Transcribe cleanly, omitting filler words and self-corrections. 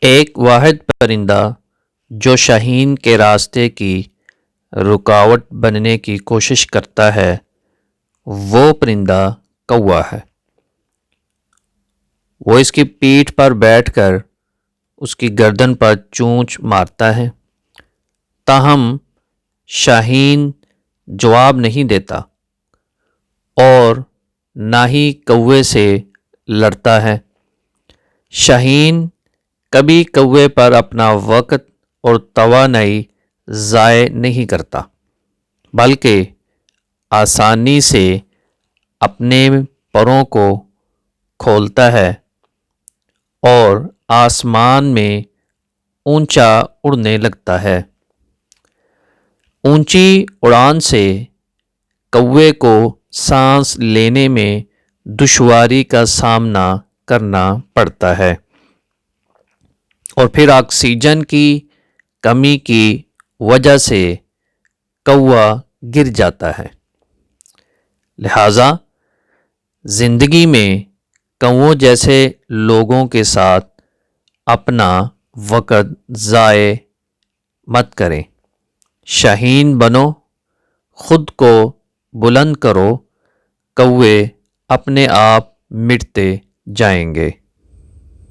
ایک واحد پرندہ جو شاہین کے راستے کی رکاوٹ بننے کی کوشش کرتا ہے وہ پرندہ کوا ہے۔ وہ اس کی پیٹھ پر بیٹھ کر اس کی گردن پر چونچ مارتا ہے، تاہم شاہین جواب نہیں دیتا اور نہ ہی کوے سے لڑتا ہے۔ شاہین کبھی کوے پر اپنا وقت اور توانائی ضائع نہیں کرتا، بلکہ آسانی سے اپنے پروں کو کھولتا ہے اور آسمان میں اونچا اڑنے لگتا ہے۔ اونچی اڑان سے کوے کو سانس لینے میں دشواری کا سامنا کرنا پڑتا ہے اور پھر آکسیجن کی کمی کی وجہ سے کوا گر جاتا ہے۔ لہٰذا زندگی میں کووں جیسے لوگوں کے ساتھ اپنا وقت ضائع مت کریں۔ شاہین بنو، خود کو بلند کرو، کوے اپنے آپ مٹتے جائیں گے۔